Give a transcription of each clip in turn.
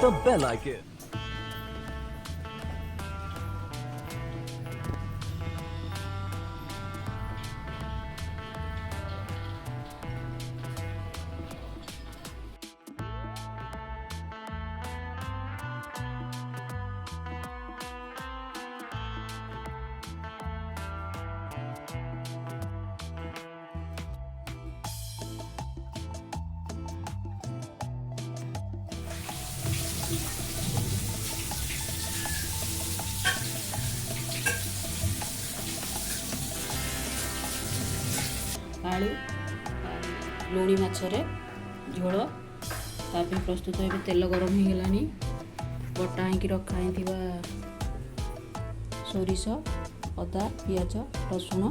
the bell icon. आलू लुणी माछरे झोल ताप प्रस्तुत हो तेल गरम हो गलानी बटा होगी रखा सोरिष अदा पियाज रसुण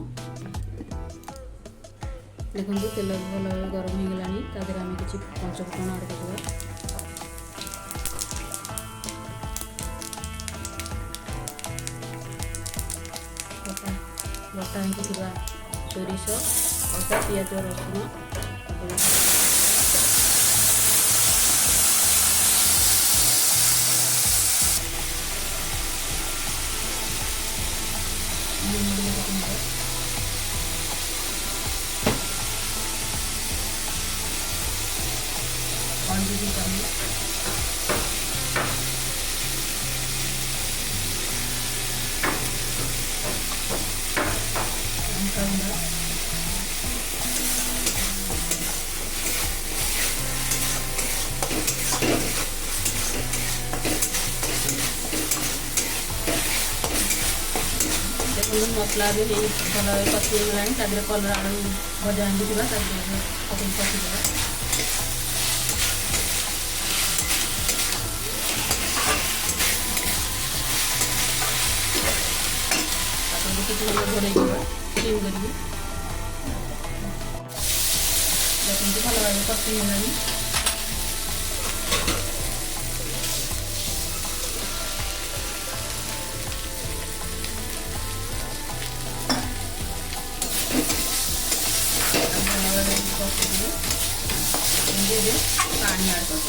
देखो तेल भल भाव गरम हो गलानी तादेह आम कि पंचफुटन आड करवा बटा होगी सोरिष अदा पियाज रसुण हल्दी भी मसला भी भल कषि गला कलर आलू भजा हो पकड़ कषिदेवा किसी घोड़े स्टीम कर भल भाव कषि गला पानी ऐड कर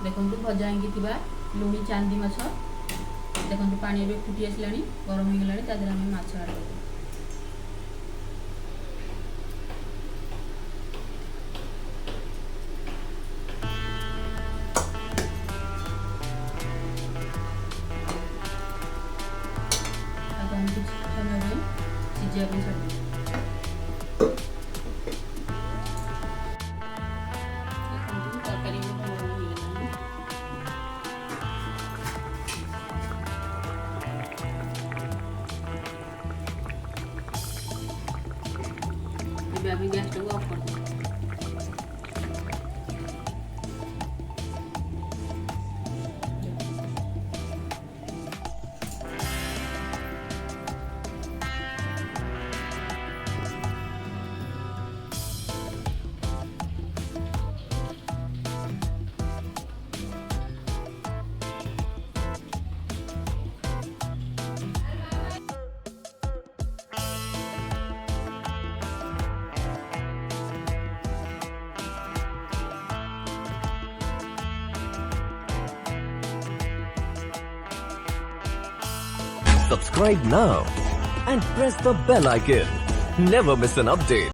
देखो भजा होगी लुणी चांदी माछ देखो पानी फुटी आसला गरम हो गला तादेह आम माछ ऐड कर सिझा तरकारी गैस टाक ऑफ कर Subscribe now and press the bell icon. Never miss an update.